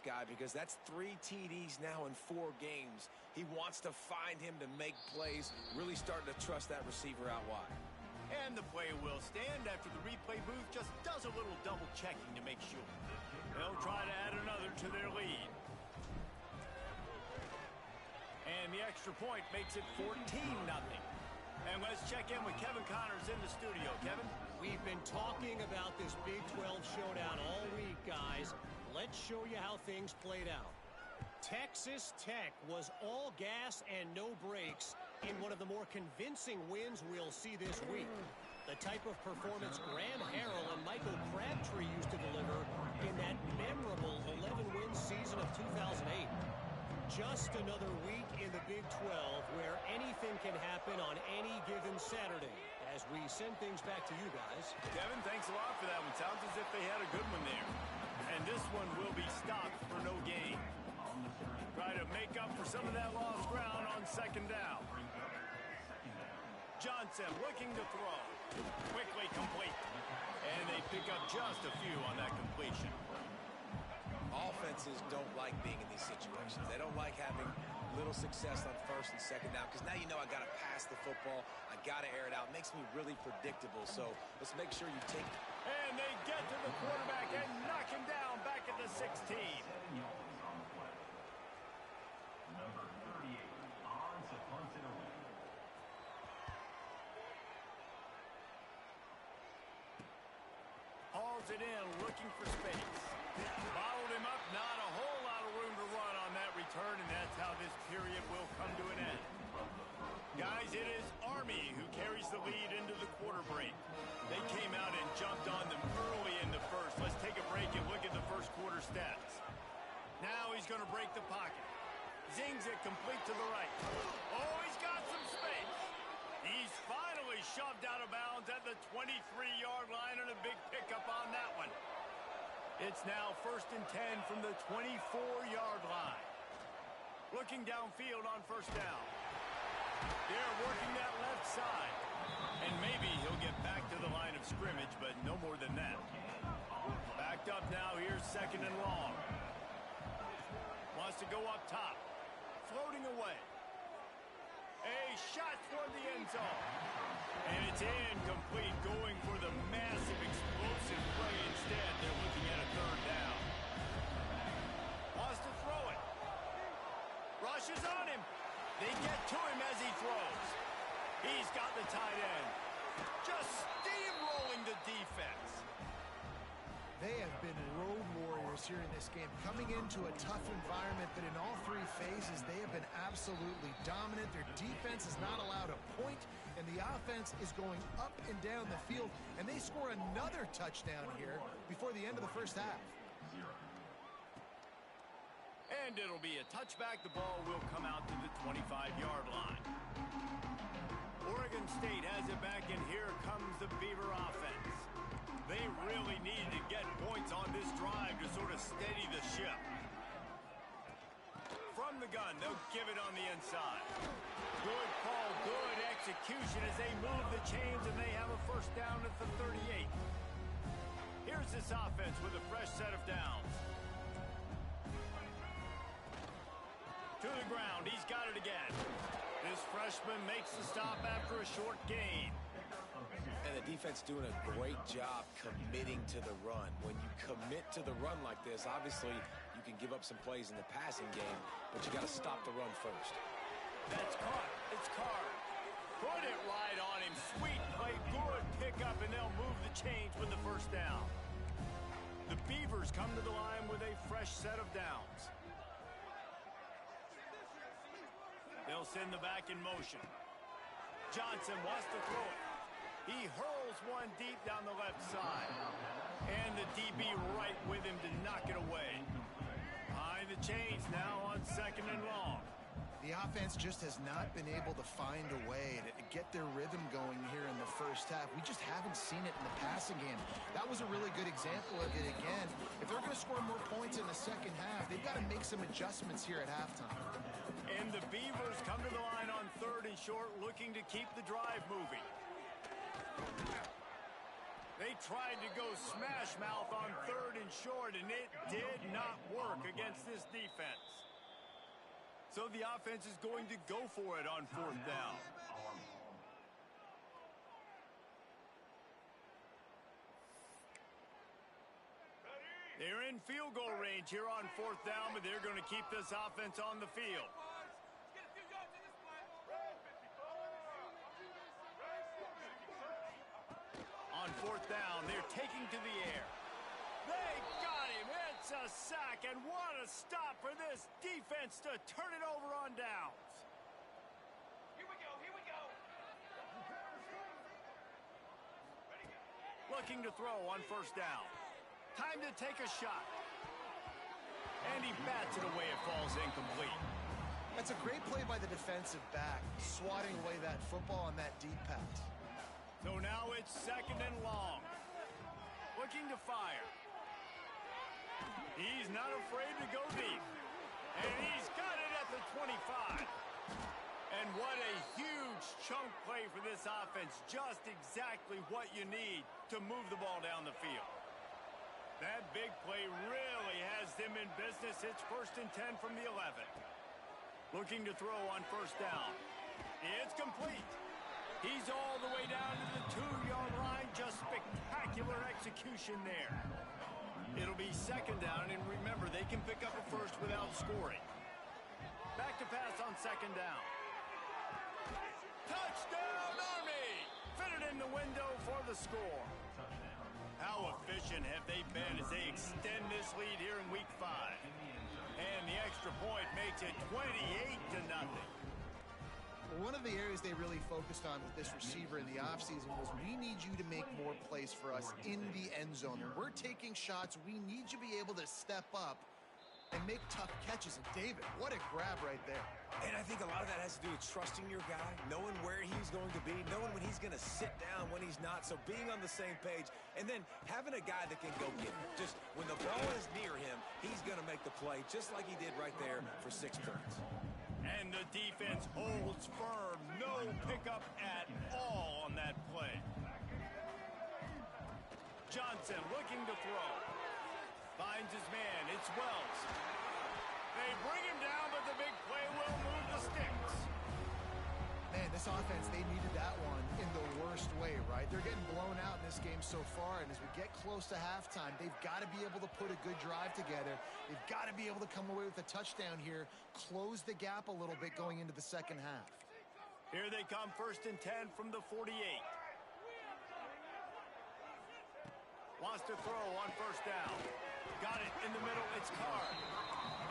guy because that's 3 TDs now in 4 games. He wants to find him to make plays, really starting to trust that receiver out wide. And the play will stand after the replay booth just does a little double checking to make sure. They'll try to add another to their lead. And the extra point makes it 14-0. And let's check in with Kevin Connors in the studio. Kevin? We've been talking about this Big 12 showdown all week, guys. Let's show you how things played out. Texas Tech was all gas and no brakes in one of the more convincing wins we'll see this week. The type of performance Graham Harrell and Michael Crabtree used to deliver in that memorable 11-win season of 2008. Just another week in the Big 12 where anything can happen on any given Saturday. As we send things back to you guys. Kevin, thanks a lot for that one. Sounds as if they had a good one there. And this one will be stopped for no gain. Try to make up for some of that lost ground on second down. Johnson looking to throw. Quickly complete. And they pick up just a few on that completion. Offenses don't like being in these situations. They don't like having little success on first and second down because now you know I got to pass the football. I got to air it out. It makes me really predictable. So let's make sure you take it. And they get to the quarterback and knock him down back at the 16. Number 38 on to punt it away. Hauls it in, looking for space. Bottled him up, not a whole lot of room to run on that return, and that's how this period will come to an end. Guys, it is Army who carries the lead into the quarter break. They came out and jumped on them early in the first. Let's take a break and look at the first quarter stats. Now he's going to break the pocket. Zings it complete to the right. Oh, he's got some space. He's finally shoved out of bounds at the 23-yard line, and a big pickup on that one. It's now 1st and 10 from the 24-yard line. Looking downfield on first down. They're working that left side. And maybe he'll get back to the line of scrimmage, but no more than that. Backed up now, here's 2nd and long. Wants to go up top. Floating away. A shot toward the end zone. And it's incomplete, going for the massive explosive play instead. They're looking at a 3rd down. Wants to throw it. Rushes on him. They get to him as he throws. He's got the tight end. Just steamrolling the defense. They have been road warriors here in this game, coming into a tough environment, but in all 3 phases, they have been absolutely dominant. Their defense is not allowed a point, and the offense is going up and down the field, and they score another touchdown here before the end of the first half. And it'll be a touchback. The ball will come out to the 25-yard line. Oregon State has it back, and here comes the Beaver offense. They really needed to get points on this drive to sort of steady the ship. From the gun, they'll give it on the inside. Good call, good execution as they move the chains, and they have a first down at the 38. Here's this offense with a fresh set of downs. To the ground, he's got it again. This freshman makes the stop after a short gain. And the defense doing a great job committing to the run. When you commit to the run like this, obviously you can give up some plays in the passing game, but you got to stop the run first. That's caught. It's Carr. Put it right on him. Sweet play, good pickup, and they'll move the chains with the first down. The Beavers come to the line with a fresh set of downs. They'll send the back in motion. Johnson wants to throw it. He hurls one deep down the left side. And the DB right with him to knock it away. Behind the chains now on 2nd and long. The offense just has not been able to find a way to get their rhythm going here in the first half. We just haven't seen it in the passing game. That was a really good example of it again. If they're going to score more points in the second half, they've got to make some adjustments here at halftime. And the Beavers come to the line on 3rd and short, looking to keep the drive moving. They tried to go smash mouth on 3rd and short, and it did not work against this defense. So the offense is going to go for it on 4th down. They're in field goal range here on 4th down, but they're going to keep this offense on the field. On 4th down, they're taking to the air. They got him. It's a sack, and what a stop for this defense to turn it over on downs. Here we go, here we go. Looking to throw on 1st down. Time to take a shot. And he bats it away. It falls incomplete. That's a great play by the defensive back, swatting away that football on that deep pass. So now it's 2nd and long. Looking to fire. He's not afraid to go deep. And he's got it at the 25. And what a huge chunk play for this offense. Just exactly what you need to move the ball down the field. That big play really has them in business. It's 1st and 10 from the 11. Looking to throw on 1st down. It's complete. He's all the way down to the 2-yard line. Just spectacular execution there. It'll be 2nd down, and remember, they can pick up a first without scoring. Back to pass on 2nd down. Touchdown, Army! Fitted in the window for the score. How efficient have they been as they extend this lead here in Week 5? And the extra point makes it 28-0. Well, one of the areas they really focused on with this receiver in the offseason was, we need you to make more plays for us in the end zone. And we're taking shots. We need you to be able to step up and make tough catches. And David, what a grab right there. And I think a lot of that has to do with trusting your guy, knowing where he's going to be, knowing when he's going to sit down, when he's not. So being on the same page, and then having a guy that can go get it. Just when the ball is near him, he's going to make the play, just like he did right there for 6 points. And the defense holds firm. No pickup at all on that play. Johnson looking to throw. Finds his man. It's Wells. They bring him down, but the big play will move the sticks. Man, this offense, they needed that one in the worst way, right? They're getting blown out in this game so far, and as we get close to halftime, they've got to be able to put a good drive together. They've got to be able to come away with a touchdown here, close the gap a little bit going into the second half. Here they come, 1st and 10 from the 48. Wants to throw on 1st down. Got it in the middle, it's Carr.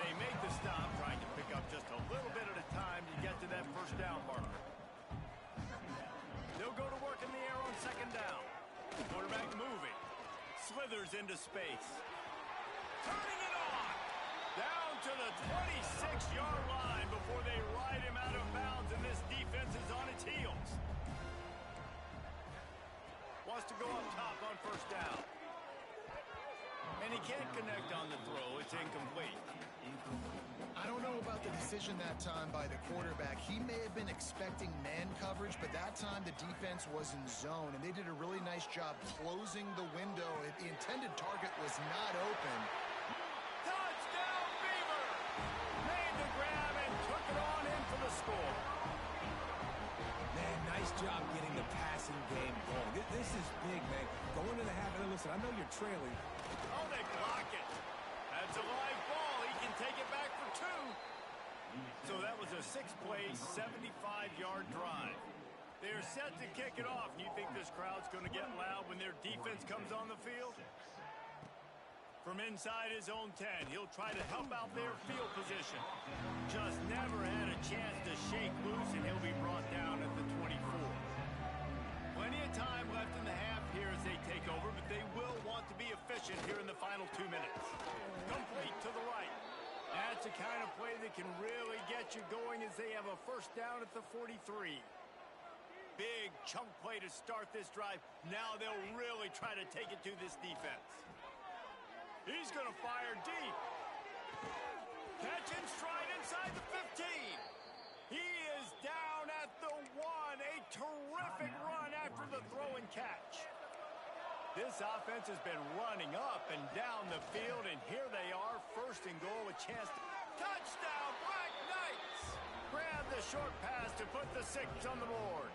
They make the stop, trying to pick up just a little bit at a time to get to that 1st down marker. They'll go to work in the air on 2nd down. Quarterback moving. Slithers into space. Turning it on. Down to the 26-yard line before they ride him out of bounds, and this defense is on its heels. Wants to go up top on 1st down. And he can't connect on the throw. It's incomplete. I don't know about the decision that time by the quarterback. He may have been expecting man coverage, but that time the defense was in zone, and they did a really nice job closing the window. The intended target was not open. Touchdown, Beaver! Made the grab and took it on in for the score. Man, nice job getting the passing game going. This is big, man. Going to the half, and listen, I know you're trailing. Oh, they block it. That's a live ball. He can take it back for 2. So that was a 6-play, 75-yard drive. They're set to kick it off. You think this crowd's going to get loud when their defense comes on the field? From inside his own 10, he'll try to help out their field position. Just never had a chance to shake loose, and he'll be brought down at the 24. Plenty of time left in the half here as they take over, but they will want to be efficient here in the final 2 minutes. Complete to the right. That's the kind of play that can really get you going as they have a 1st down at the 43. Big chunk play to start this drive. Now they'll really try to take it to this defense. He's going to fire deep. Catch in stride inside the 15. He is down at the 1. A terrific run after the throw and catch. This offense has been running up and down the field, and here they are, first and goal, a chance to... Touchdown, Black Knights! Grab the short pass to put the 6 on the board.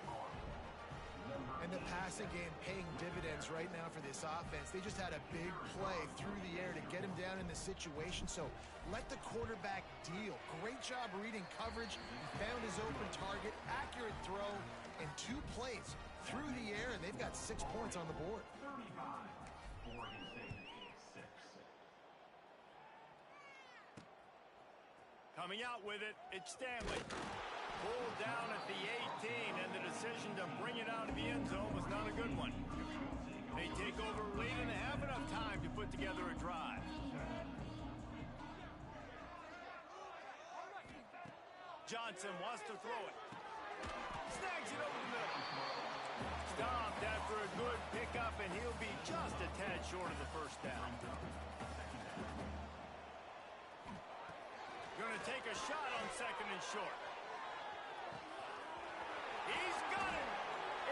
And the passing game paying dividends right now for this offense. They just had a big play through the air to get him down in the situation. So let the quarterback deal. Great job reading coverage. He found his open target, accurate throw, and 2 plays through the air, and they've got 6 points on the board. 35. Oregon State 6. Coming out with it, it's Stanley. Pulled down at the 18, and the decision to bring it out of the end zone was not a good one. They take over late and have enough time to put together a drive. Johnson wants to throw it. Snags it over the middle. Stopped after a good pickup, and he'll be just a tad short of the first down. Going to take a shot on 2nd and short. He's got it!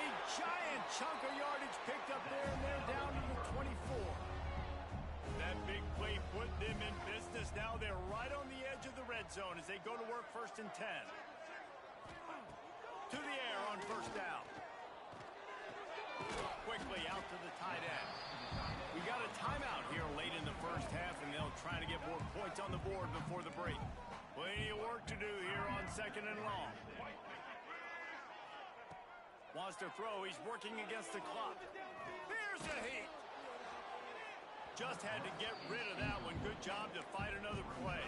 A giant chunk of yardage picked up there, and they're down to the 24. That big play put them in business. Now they're right on the edge of the red zone as they go to work 1st and 10. To the air on 1st down. Quickly out to the tight end. We got a timeout here late in the first half, and they'll try to get more points on the board before the break. Plenty of work to do here on 2nd and long. Wants to throw. He's working against the clock. There's a heat. Just had to get rid of that one. Good job to fight another play.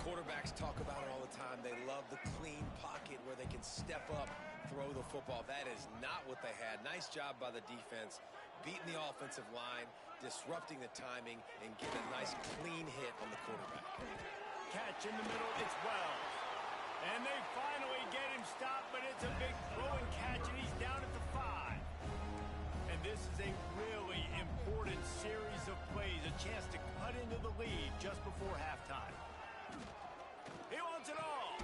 Quarterbacks talk about it all the time. They love the clean pocket where they can step up, throw the football. That is not what they had. Nice job by the defense, beating the offensive line, disrupting the timing, and getting a nice clean hit on the quarterback. Catch in the middle. It's Wells. And they finally get him stopped, but it's a big throwing catch, and he's down at the 5. And this is a really important series of plays, a chance to cut into the lead just before halftime. He wants it all.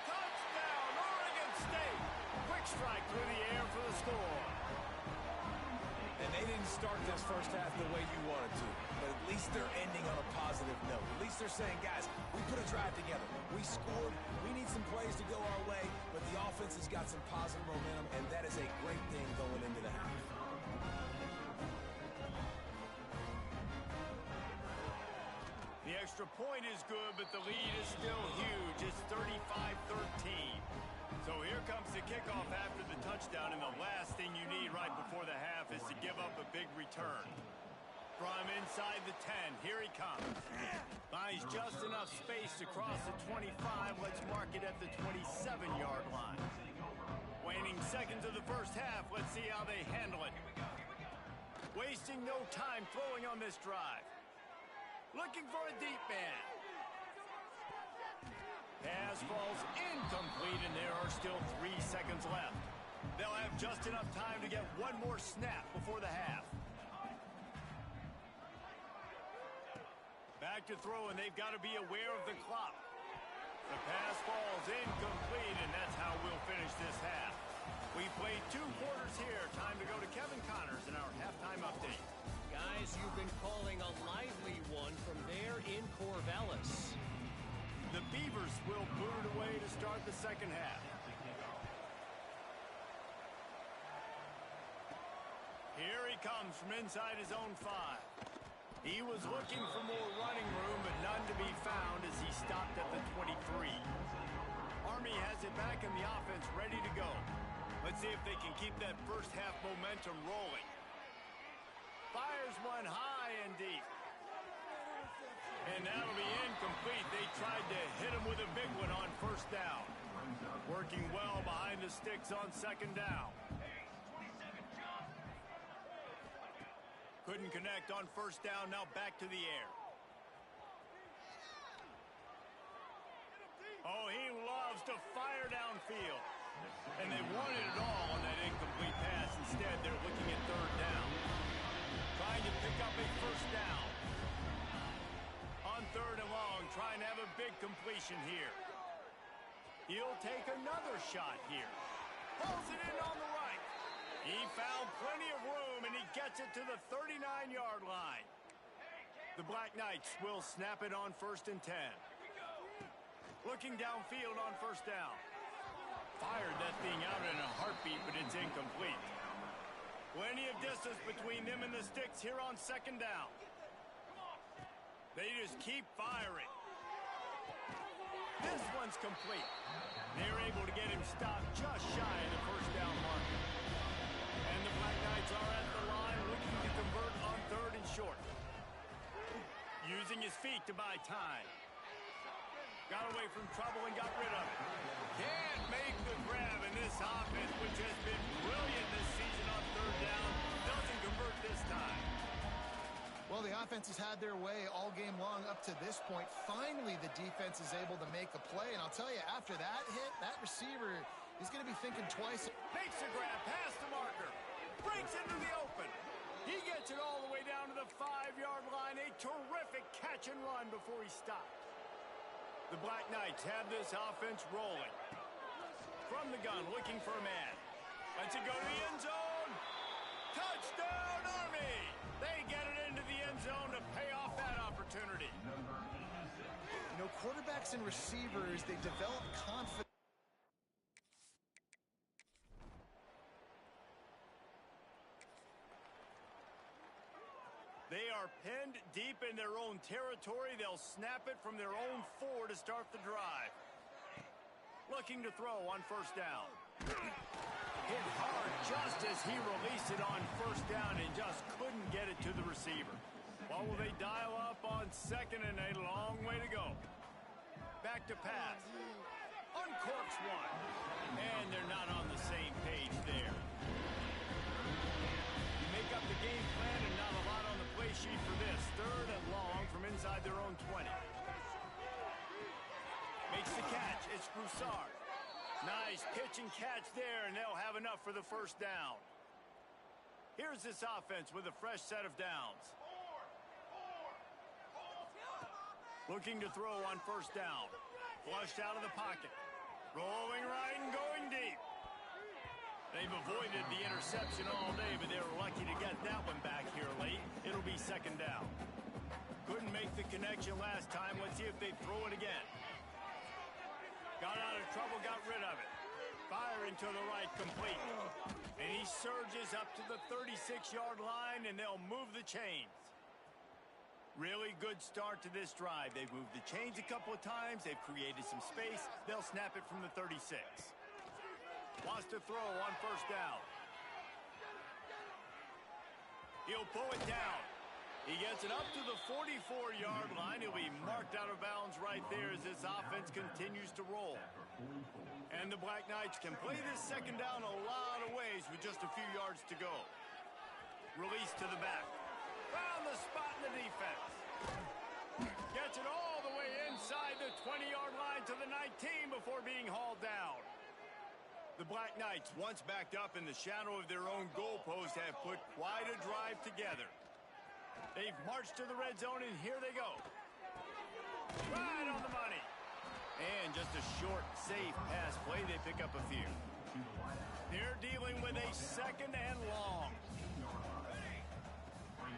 Touchdown, Oregon State. Quick strike through the air for the score. And they didn't start this first half the way you wanted to, but at least they're ending on a positive note. At least they're saying, guys, we put a drive together. We scored. We need some plays to go our way, but the offense has got some positive momentum, and that is a great thing going into the half. The extra point is good, but the lead is still huge. It's 35-13. So here comes the kickoff after the touchdown, and the last thing you need right before the half is to give up a big return. From inside the 10, here he comes. Finds just enough space to cross the 25. Let's mark it at the 27-yard line. Waning seconds of the first half. Let's see how they handle it. Wasting no time throwing on this drive. Looking for a deep man. Pass falls incomplete, and there are still 3 seconds left. They'll have just enough time to get one more snap before the half. Back to throw, and they've got to be aware of the clock. The pass falls incomplete, and that's how we'll finish this half. We played 2 quarters here. Time to go to Kevin Connors in our halftime update. Guys, you've been calling a lively one from there in Corvallis. The Beavers will boot it away to start the second half. Here he comes from inside his own 5. He was looking for more running room, but none to be found as he stopped at the 23. Army has it back in the offense, ready to go. Let's see if they can keep that first half momentum rolling. Fires one high and deep. And that'll be incomplete. They tried to hit him with a big one on first down. Working well behind the sticks on second down. Couldn't connect on first down. Now back to the air. Oh, he loves to fire downfield. And they wanted it all on that incomplete pass. Instead, they're looking at third down. Trying to pick up a first down. On third and long, trying to have a big completion here. He'll take another shot here. Pulls it in on the right. He found plenty of room, and he gets it to the 39-yard line. The Black Knights will snap it on 1st and 10. Looking downfield on 1st down. Fired that thing out in a heartbeat, but it's incomplete. Plenty of distance between them and the sticks here on 2nd down. They just keep firing. This one's complete. They're able to get him stopped just shy of the 1st down mark. And the Black Knights are at the line looking to convert on 3rd and short. Using his feet to buy time. Got away from trouble and got rid of it. Can't make the grab in this offense, which has been brilliant this season on 3rd down. Doesn't convert this time. Well, the offense has had their way all game long up to this point. Finally, the defense is able to make a play. And I'll tell you, after that hit, that receiver is going to be thinking twice. Makes the grab past the marker. Breaks into the open. He gets it all the way down to the 5-yard line. A terrific catch and run before he stopped. The Black Knights have this offense rolling. From the gun, looking for a man. Lets it go to the end zone. Touchdown, Army! They get it into the end zone to pay off that opportunity. You know, quarterbacks and receivers, they develop confidence. They are pinned deep in their own territory. They'll snap it from their own 4 to start the drive. Looking to throw on 1st down. Hit hard just as he released it on 1st down and just couldn't get it to the receiver. Well, will they dial up on 2nd and a long way to go? Back to pass. Uncorks one. And they're not on the same page there. Make up the game plan and not a lot on the play sheet for this. 3rd and long from inside their own 20. Makes the catch. It's Broussard. Nice pitch and catch there, and they'll have enough for the 1st down. Here's this offense with a fresh set of downs. Looking to throw on 1st down. Flushed out of the pocket. Rolling right and going deep. They've avoided the interception all day, but they were lucky to get that one back here late. It'll be 2nd down. Couldn't make the connection last time. Let's see if they throw it again. Got out of trouble, got rid of it. Firing to the right, complete. And he surges up to the 36-yard line, and they'll move the chains. Really good start to this drive. They've moved the chains a couple of times. They've created some space. They'll snap it from the 36. Wants to throw on 1st down. He'll pull it down. He gets it up to the 44-yard line. He'll be marked out of bounds right there as this offense continues to roll. And the Black Knights can play this 2nd down a lot of ways with just a few yards to go. Release to the back. Found the spot in the defense. Gets it all the way inside the 20-yard line to the 19 before being hauled down. The Black Knights, once backed up in the shadow of their own goalpost, have put quite a drive together. They've marched to the red zone, and here they go. Right on the money. And just a short, safe pass play. They pick up a few. They're dealing with a 2nd and long.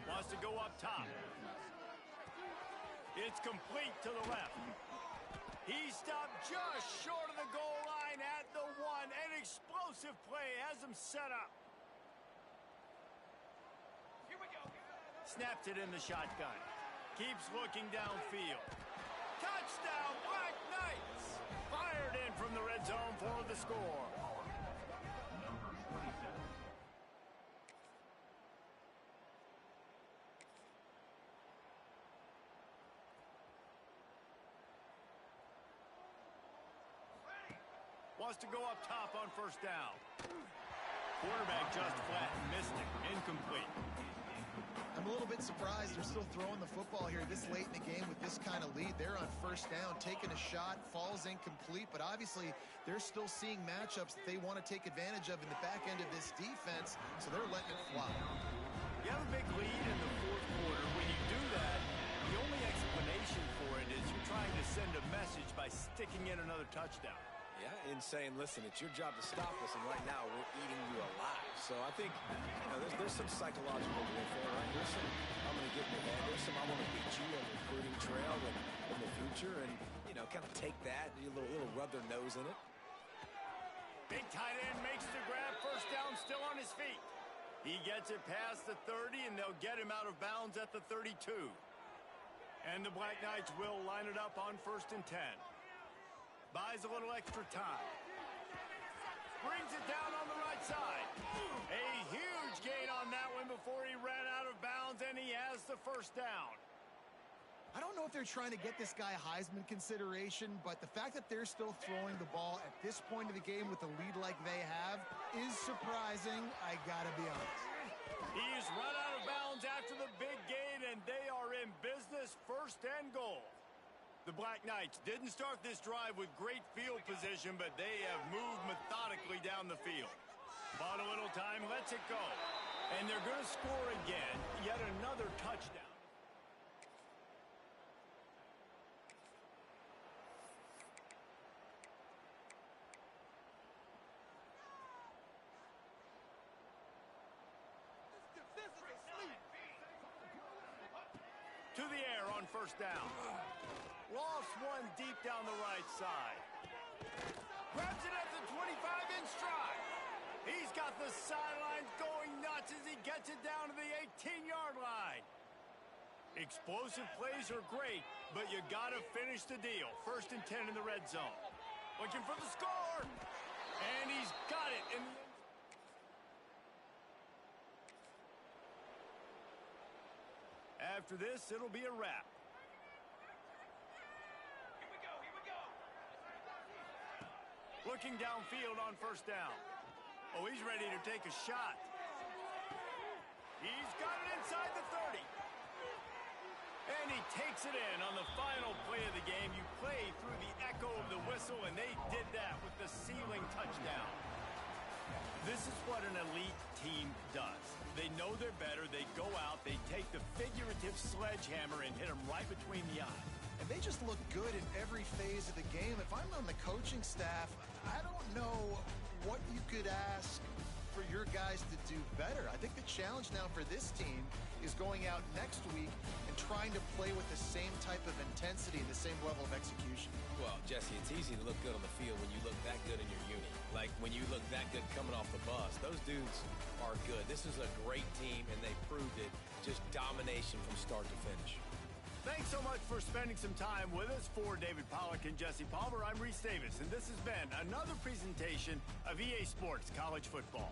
Wants to go up top. It's complete to the left. He stopped just short of the goal line at the 1. An explosive play has him set up. Here we go. Snaps it in the shotgun. Keeps looking downfield. Touchdown, Black Knights! Fired in from the red zone for the score. Wants to go up top on 1st down. Quarterback just flat, missed it, incomplete. I'm a little bit surprised they're still throwing the football here this late in the game with this kind of lead. They're on 1st down, taking a shot, falls incomplete, but obviously they're still seeing matchups that they want to take advantage of in the back end of this defense, so they're letting it fly. You have a big lead in the 4th quarter. When you do that, the only explanation for it is you're trying to send a message by sticking in another touchdown. Yeah, in saying, listen, it's your job to stop us, and right now we're eating you alive. So I think, there's some psychological warfare, right? There's some, I'm going to get in your head. There's some, I want to beat you on the recruiting trail in the future, and, kind of take that, do a little rub their nose in it. Big tight end makes the grab, first down, still on his feet. He gets it past the 30, and they'll get him out of bounds at the 32. And the Black Knights will line it up on 1st and 10. Buys a little extra time. Brings it down on the right side. A huge gain on that one before he ran out of bounds, and he has the first down. I don't know if they're trying to get this guy Heisman consideration, but the fact that they're still throwing the ball at this point of the game with the lead like they have is surprising, I gotta be honest. He's run out of bounds after the big gain, and they are in business, 1st and goal. The Black Knights didn't start this drive with great field position, but they have moved methodically down the field. Bought a little time, lets it go. And they're going to score again, yet another touchdown. To the air on 1st down. Lofts one deep down the right side. Grabs it at the 25 in stride. He's got the sidelines going nuts as he gets it down to the 18-yard line. Explosive plays are great, but you got to finish the deal. 1st and 10 in the red zone. Looking for the score. And he's got it in the end. After this, it'll be a wrap. Here we go, here we go. Looking downfield on 1st down. Oh, he's ready to take a shot. He's got it inside the 30. And he takes it in on the final play of the game. You play through the echo of the whistle, and they did that with the ceiling touchdown. This is what an elite team does. They know they're better. They go out. They take the figurative sledgehammer and hit them right between the eyes. And they just look good in every phase of the game. If I'm on the coaching staff, I don't know what you could ask for your guys to do better. I think the challenge now for this team is going out next week and trying to play with the same type of intensity and the same level of execution. Well, Jesse, it's easy to look good on the field when you look that good in your unit. Like when you look that good coming off the bus. Those dudes are good. This is a great team, and they proved it. Just domination from start to finish. Thanks so much for spending some time with us. For David Pollack and Jesse Palmer, I'm Reese Davis, and this has been another presentation of EA Sports College Football.